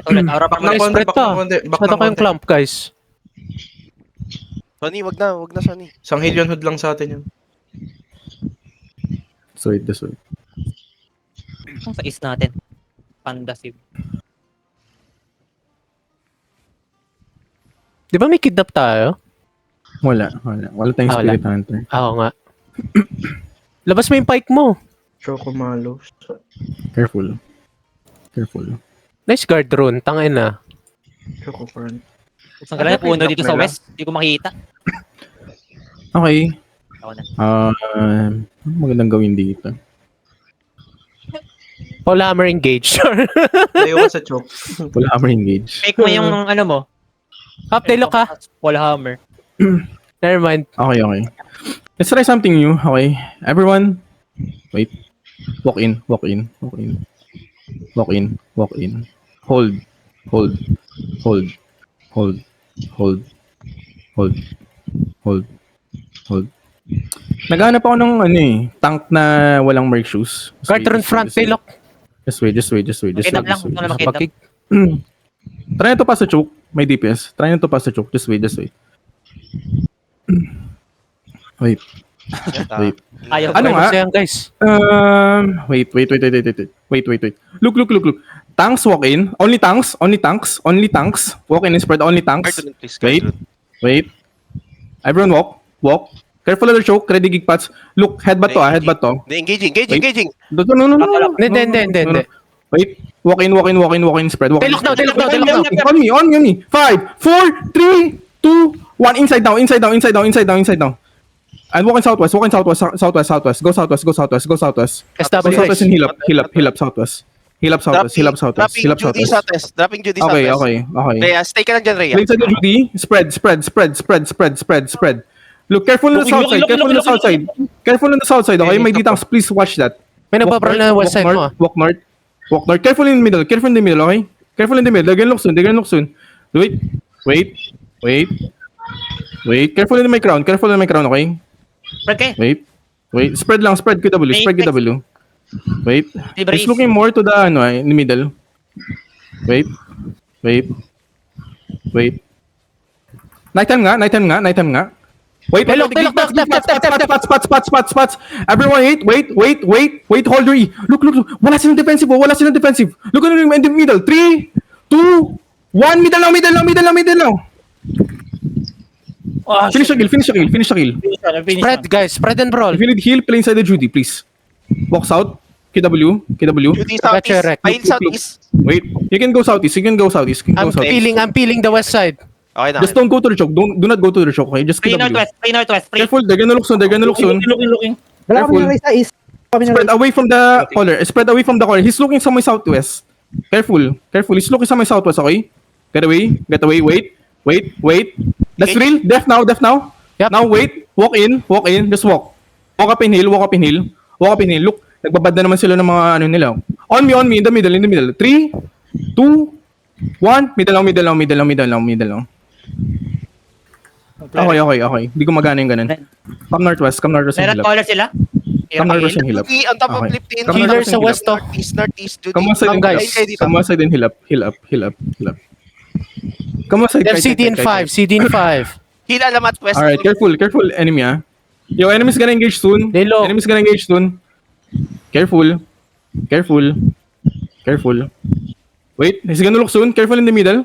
Ulit, aura pa Back ulit. spread pa. Masyado kayong clump, guys. Sonny, wag na Sonny. Isang Hillion Hood lang sa atin yun. Sweet, the sweet. Sa is natin. Pandasive. Di ba may kidnap tayo? Wala tayong Ah, wala. Spirit Hunter. Oo nga. Labas mo yung pike mo. Choco Malos. Careful. Nice guard rune. Tangin na. Choco Front. Isang kailangan puno dito sa west. Hindi ko makita. Okay. Ako na. Magandang gawin dito. Polehammer engage. Layo ka sa choke. Wala hammer engage. Fake mo yung ano mo. Update look ha. Wallhammer. Never mind. Okay. Let's try something new. Okay. Everyone. Wait. Walk in. Hold. Naghahanap ako ng tank na walang merc shoes. Guard rune front. Taylok. Just wait. Kidnap lang. Huwag mo na makidnap. Pakig. Try na to pa sa choke. May DPS. Try na to pa sa choke. Just wait. Wait. Ayaw Ano ko. nga? Sayang guys. Wait. Look. Tanks walk in. Only tanks. Walk in and spread only tanks. Cartoon, please. Wait. Everyone walk. Careful of the choke. Ready gig pads. Look, headbutt to. Engaging. No. Hindi. Wait. Walk in, spread. Taylok now. On me. 5, 4, 3, 2, 1. Inside down. And walk in southwest. Go southwest. Establish. And heal up southwest. Dropping Judy Okay. Rhea, stay ka lang dyan, Rhea. Play inside the Judy. Spread. Look, careful on the south side. Okay, may D-tanks. Please watch that. May nagpaparol na west side mo ah. Walk north. Careful in the middle, okay? Careful in the middle. They're gonna look soon. Wait. Careful in my crown, okay? Okay. Wait. Spread QW. Wait. He's looking more to the in the middle. Wait. Nighttime nga. Wait, Look. spots. Everyone, wait, hold your E. Look. Wala silang defensive. Look in the middle. 3, 2, 1, middle now. Finish the kill. Spread guys. Spread and brawl. If you need heal, play inside the Judy, please. Walk south. KW. Judy Got your southeast. wreck. Pine southeast. Wait, you can go southeast. I'm peeling the west side. Okay na. Just don't go to the choke. Do not go to the choke, okay? Just Play KW. northwest. Careful, they're gonna look soon. Looking. Wala Careful. kami na sa east. Spread away from the corner. He's looking somewhere southwest. Careful. He's looking somewhere southwest, okay? Get away. Wait. That's Okay. real. Death now. Yep. Now wait. Walk in. Just walk. Walk up in hill. Look, nagbabad na naman sila ng mga nila. On me, in the middle. 3, 2, 1. Middle lang. Okay. Hindi ko magana yung ganun. Come northwest and Meron heal up. color sila. Come northwest and heal up. Judy on top of Okay. lip tin. Come Healer northwest sa and heal up. west to. Northeast, Judy. Come on side and guys. heal up. Come on side and heal up. Come on side. They have CD in 5. Heal alamat west. Alright, careful enemy Yo, enemy's gonna engage soon. Lay low. Careful. Wait, he's gonna look soon. Careful in the middle.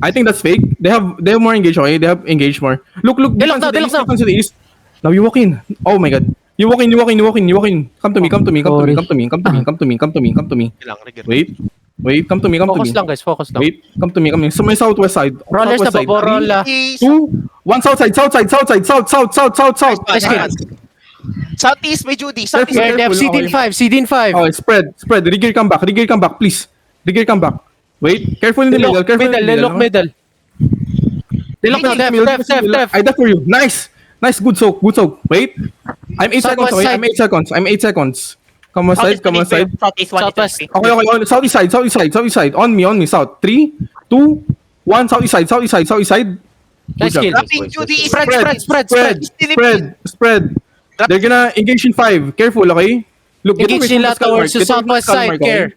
I think that's fake. They have more engage, okay? They have engaged more. Look. They look now. Defense to the east. Now you walk in. Oh my god. You walk in. Come to me. Lang, rigor. Wait, come to me. Focus lang guys. Wait, come to me. So my southwest side. Rollers na Southwest ba? side. Roll 2, 1 south side. South. Nice kill. Southeast may Judy. Southeast. They have CD in 5. Oh, spread. Rigger, come back, please. Rigger, come back. Wait, careful in the middle. They look middle. They look now. Left. I def for you. Nice. Good soak. Wait. I'm 8 seconds Southwest away. side. I'm 8 seconds. Come on side. Southeast. Okay. Southeast side. On me. South. 3, 2, 1. Southeast side. Nice kill. Dropping Judy. Spread. They're gonna engage in 5. Careful, okay? Look, Engage nila towards the southwest side. Care.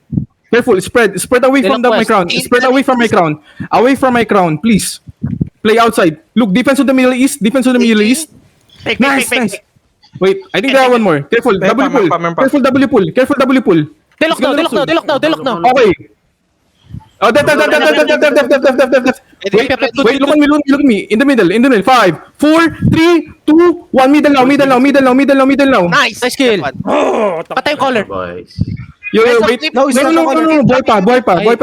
Careful, spread away They from look my west. crown. Spread away from my crown. Away from my crown, please. Play outside. Look, defense of the Middle East. Defense of the Middle East. Fake, Nice, fake, fake, nice. fake. Wait, I think they have one more. Careful, Meron double pa, pull. meron pa. Careful, double pull. Careful, double pull. They look now, they look now, they look now, they look now. Okay. Oh, def. Wait, look at me. In the middle. 5, 4, 3, 2, 1. Middle now. Nice! Nice kill. That one. Patay yung collar. Yo, West of wait. Lip- No, boy pa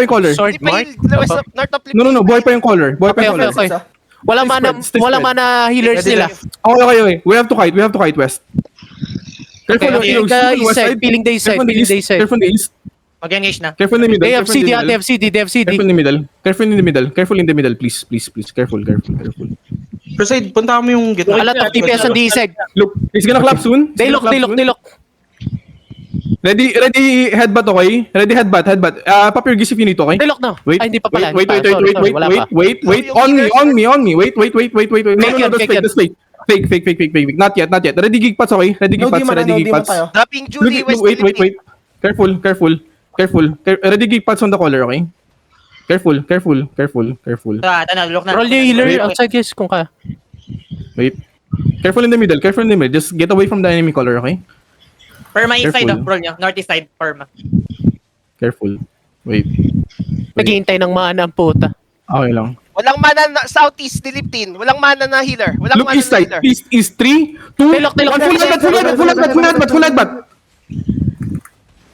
yung collar. Sword mark. West of- North of Lip- No, boy pa yung collar. Okay. Walang Stay mana, walang spread. mana healers Ready nila. Okay. We have to kite, West. Careful, Okay, West east side, side. peeling the east side, Careful in the peeling the east. east side. Careful in the east. Mag-engage na. Careful in the middle. They have Careful in CD, the they have CD, they have CD. Careful in the middle. Careful in the middle, please. Careful. Crusade, punta mo yung gitna. A lot of DPS on the east side. Look, it's gonna clap soon. They look. Ready, headbutt, okay? Ready, headbutt. Pop your gis if you need to, okay? They look now. Wait, Ay, hindi pa pala. Wait. Wala pa. Wait. On me. Wait. No, that's Fake fake. Fake. Not yet. Ready, gig pats, okay? Ready, gig pats. Dropping Judy, West Wait. Philippines. Careful. Ready, gig pats on the collar, okay? Careful. Look na. Roll yung healer Wait. outside guys kung kaya. Wait. Careful in the middle. Just get away from the enemy collar, okay? Perma inside, Careful. roll nyo. Northeast side, perma. Careful. Wait. Naghihintay ng mana ang puta. Okay lang. Walang mana na Southeast Philippine. Walang mana na healer. Walang Look mana east na side. healer. East is 3, 2, They look. 1. Full headbutt.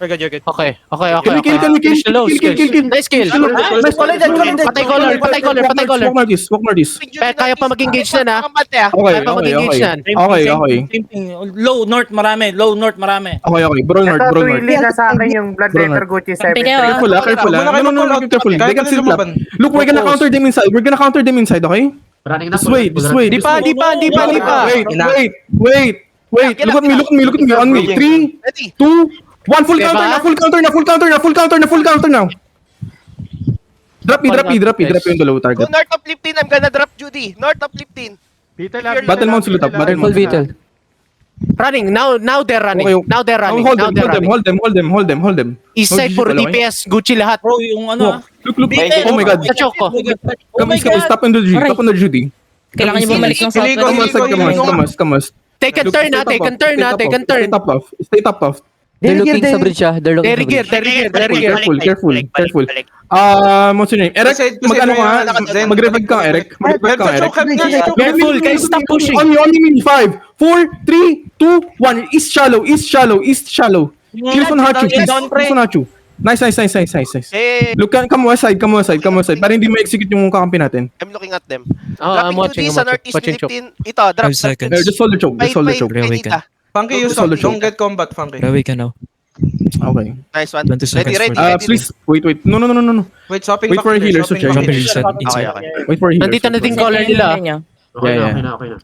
You're good. Okay. Kill. Finish the low, kill. Nice kill. Patay collar. Walk northeast. Kaya pa mag-engage na na. Kampante ah. Kaya pa mag-engage na. Okay. Same thing. Low north marami. Okay. Bro north. na sa akin yung Blood Bro, Racer Gucci 7. Careful. Wala kayo No, mag-call careful. out. They can still clap. Lumaban. Look, we're gonna counter them inside, okay? This way. Di pa. Wait. Look at me. On me. 3, Ready. 2, 1. Full Diba? counter now. Drop yung dalawa Go target. North of Lipton. I'm gonna drop Judy. North of Lipton. Battle mount sila top. Running. Now they're running. Okay. Now they're running. Hold them. East side puro DPS. Gucci lahat. Bro, yung ano Look. Oh my god. Sa choke ko. Come stop on the Judy. Kailangan nyo bumalik ng south. Come on. Take a turn. Stay top off. They're looking sa bridge ah. They're looking sa bridge. Careful. What's your name? Eric, mag-ano ka? Mag-revive ka, Eric. Eric. Careful guys. Stop pushing. On me. 5, 4, 3, 2, 1. East shallow. Kills on Hachu, please. Nice. Hey, Look, come west side. Para hindi ma-execute yung kakampi natin. I'm looking at them. I'm Dropping watching. Judy sa Northeast Watching choke. Philippine. Ito, drop. 5 seconds. Just hold the choke. Railway Benita. Funky, use Solo don't get combat, Funky. Railway ka now. Okay. Nice one. 20 seconds Ready. for Please, wait. No. Wait, swapping Wait back for a there, healer, swapping so back Jump there. inside. Okay. Wait for a healer. Nandito na din collar nila. Yeah.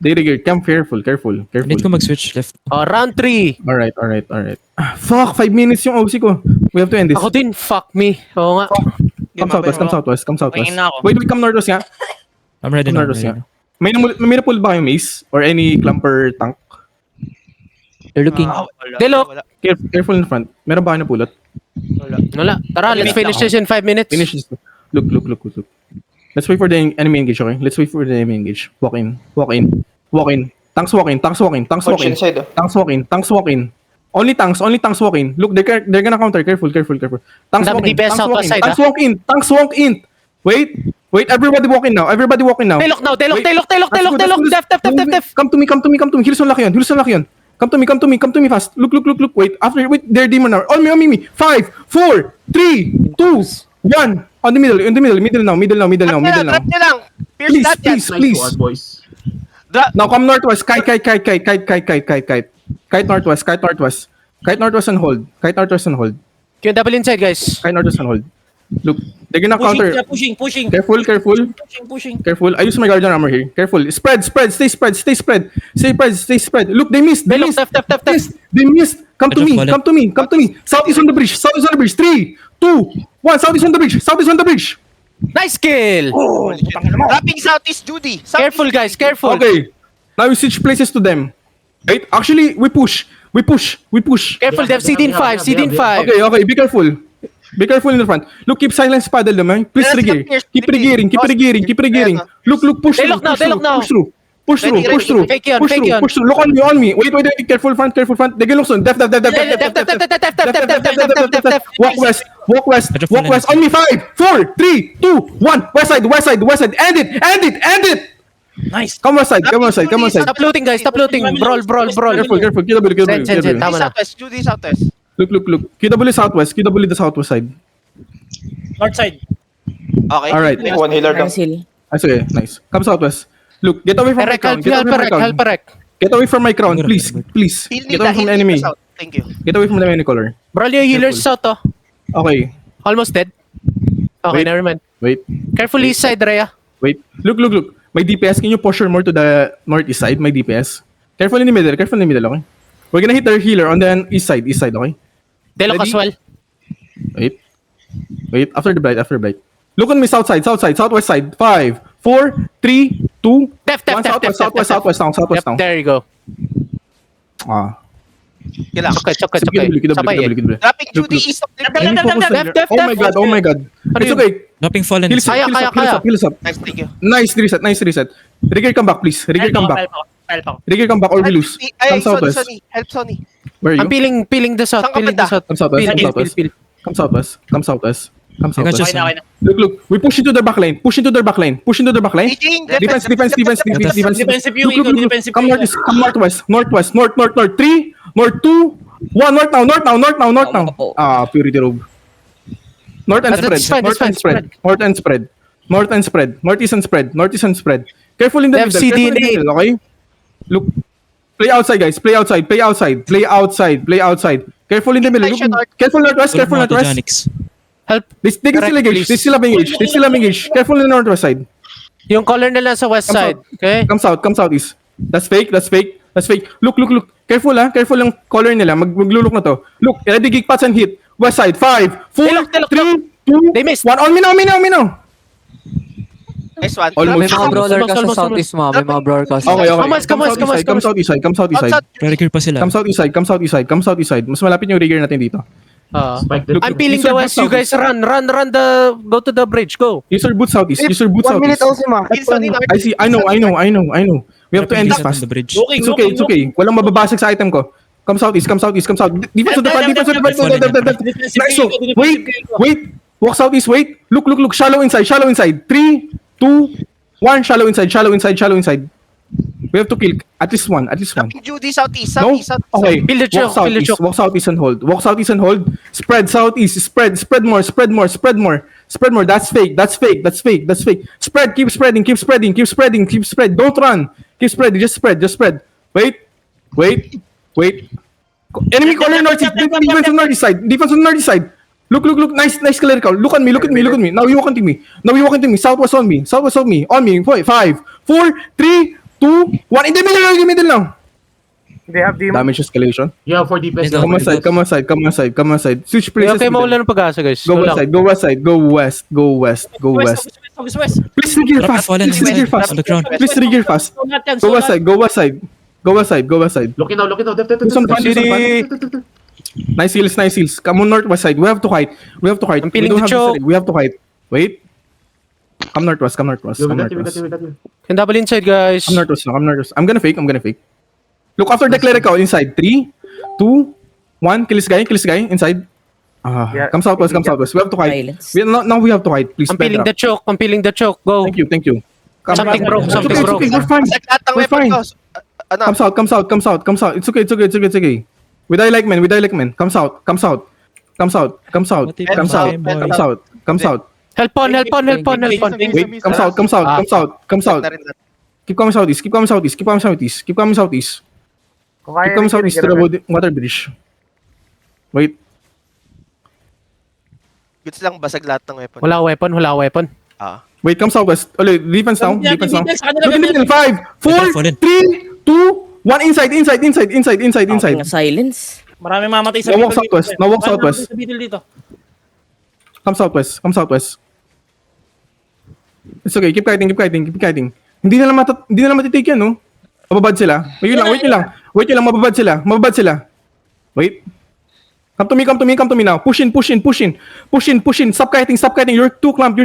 They regard. Come careful. Need ko mag-switch left. Round 3. Alright. Fuck, 5 minutes yung OC ko. We have to end this. Ako din. Fuck me. Oo nga. Come southwest. Tingin na ako. Wait, come northwest nga. I'm ready Come now. northwest nga. May na-pull ba kayong mace? Or any clumper tank? They're looking. They look. Careful in front. Meron ba kayo napulot? Wala. Tara, let's finish this in 5 minutes. Finish this. Look. Let's wait for the enemy engage, okay? Walk in. Tanks walk in. Only tanks walk in. Look, they're gonna counter. Careful. Tanks Dami DPS southwest side, Tanks walk in. Wait, everybody walk in now. They look now. They look. Def. Come to me. Here's on lock yun. Come to me fast. Look. Wait, they're demon now. On me. 5, 4, 3, 2, 1. On the middle now. Drop nyo lang. Pierce that yan. Please. Drop. Now come northwest. Kite. Kite northwest and hold. Yung double inside guys. Kite northwest and hold. Look, they're gonna counter. Pushing. Careful. I use my guardian armor here. Careful. Spread. Stay spread. Look, they missed. They look. Def. They missed. Come to Follow. me. South is on the bridge. 3, 2, 1. South is on the bridge. Nice kill. Dropping Southeast Judy. Careful guys. Careful. Okay. Now we switch places to them. Wait, actually, we push. Careful. Def. CD in 5. Okay. Be careful. Be careful in the front. Look, keep silence paddle naman. Please Let's regear. get pierced. Keep regearing, keep regearing, keep regearing. Look, push They through, look now, push they through, look now. push through. Push through, Ready, push ready. through. Fake yun, Push fake through, yun. push through. Look on me. Wait. Careful front. They can look soon. Def. Walk west. On me, 5, 4, 3, 2, 1. West side. End it. Nice. Come west side. Stop looting, guys. Stop looting. Brawl. Careful. Send. Tama na. Southwest, Judy Southwest. Look. QW southwest. QW the southwest side. North side. Okay. Alright. One healer down. Ah, sige, nice. Come southwest. Look, get away from my crown. Help, Rek. Get away from my crown, please. Heal Get Nita, away from heal the enemy. Nita South. Thank you. Get away from the enemy color. Brawl yung healers out, oh. Okay, Almost dead. Okay, Wait. never mind. wait. Careful east side, Rhea. Look. My DPS, can you push her more to the northeast side? My DPS. Careful in the middle, okay? We're gonna hit their healer on the east side, okay? Delok Ready? as well. Wait. After the blight. Look on me, southwest side. 5, 4, 3, 2, Def. 1. Southwest now. There you go. Ah. Kailang. Okay. QW. Sabay eh. Dropping Judy east of the Let me focus on Def. Oh my god. It's yun? okay. Dropping fallen. Heals up. Nice, thank you. Nice reset. Rigger, come back, please. Rigger, come back or we lose. Come southwest. Sonny. Help Sonny. Where are I'm you? peeling the south. Saan ka Peeling the banda? south. Come southwest. Peel. Come southwest. Okay na. Look. We push into their back lane. Aging, Defense. Defensive viewing ko, defensive Come viewing. northeast. North. 3, North 2, 1. North now. Ah, Purity Robe. North and That's spread. fine. Northeast and spread. Careful in the Left middle. CDNA. Okay? Look. Play outside, guys. Play outside. Careful in the middle. Look. Careful northwest. Help. They can still engage. They still have engage. Careful in the northwest side. Yung color nila sa west Come side. Okay? Come southeast. That's fake. Look. Careful Careful yung color nila. Maglulok na to. Look, ready gig pass and hit. West side. 5, 4, They look. 3, 2, They missed. 1. On me now. Nice one. Almost. May mga brawler ka sa Almost. southeast mo. May mga brawler ka sa Okay. Come Southeast side. Record pa sila. Come southeast side. Mas malapit yung rigger natin dito. Look, I'm peeling the west. You guys run. Go to the bridge. Go. Use your boot southeast. 1 minute also, ma. Heal Sonny North. I see. I know. We have to end this fast. The bridge. It's okay. Walang mababasag sa item ko. Come southeast. Defense to the front. Nice. So, wait. Walk southeast. Wait. Look. Shallow inside. 3, 2, 1. Shallow inside. We have to kill at least one. Dropping Judy southeast. No? South. Okay. Build the choke, Walk southeast and hold. Spread southeast. Spread more. That's fake. Spread. Keep spreading. Don't run. Keep spreading. Just spread. Wait. Enemy corner northeast. Defense on northeast side. Look. Nice clerical. Look at me. Now you walk into me. Southwest on me. On me. 5, 4, 3, 2, 1. In the middle now. They have demon. Damage escalation. Yeah, for DPS. Come on side. Switch places. Okay, mawala ng pag-asa, guys. Go lang. west side. Go west. West. Please trigger fast. Fallen. On the ground. Please trigger fast. Go west side. Look it now. Do some fun. Nice heals. Come on northwest side. We have to fight. I'm We feeling don't the have to choke. study. We have to fight. Wait. Come northwest. We got you. Can double inside, guys. Come northwest. I'm gonna fake. Look after the clerical inside. 3, 2, 1. Kill this guy. Inside. Yeah. Come southwest. We have to fight. Now we have to fight. Please. I'm peeling the choke. Go. Thank you. Something broke. It's okay. We're fine. Lahat ng We're weapon fine. ko. Ano? Come south. It's okay. We die like men. Come south. Come south. Help on. Wait. Come south. Keep coming southeast. Keep coming southeast to the water bridge. Wait. Goods lang, basag lahat ng weapon. Wala weapon. Wait, come southwest. Defense now. Defense, Look defense, in the middle. 5, 4, 3, 2, 1. Inside. Silence. Maraming mamatay sa Now walk Beetle southwest. dito. Now walk Maraming southwest. mamatay sa Beetle dito. Come southwest. It's okay. Keep kiting. Hindi na lang matitake yan, no? Mababad sila. Wait lang. Mababad sila. Wait. Come to me now. Push in. Stop kiting. You're too clump.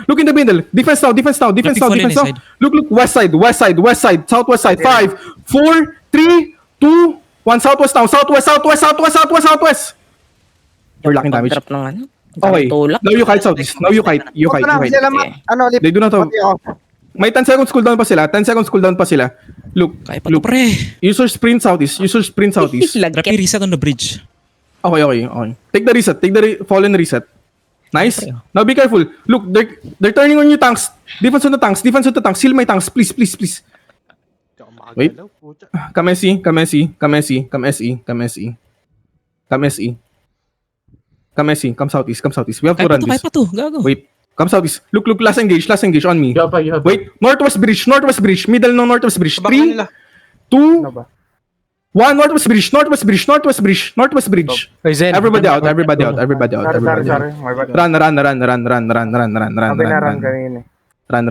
Look in the middle. Defense now. Look, west side. Southwest side. 5, 4, 3, 2, 1. Southwest now. Southwest. You're lacking damage. Drop ng ano? Okay. Tulak. Now you kite southeast. You kite. They do not have... May 10 seconds cooldown pa sila. Look. Kaya pa to, pre. Use your sprint southeast. Rapid reset on the bridge. Okay. Take the reset. Fallen reset. Nice. Now be careful. Look, they're turning on your tanks. Defense on the tanks. Seal my tanks. Please. Wait. Come SE. Come southeast. We have to run Kaya this. pa to. Gago. Wait. Come southeast. Look. Last engage on me. You have Wait. Northwest bridge. Middle ng northwest bridge. Baka 3, nila. 2, Ano ba? 1. Northwest bridge. Everybody out. Sorry. My bad. Run. Sabi na run kanina. Run.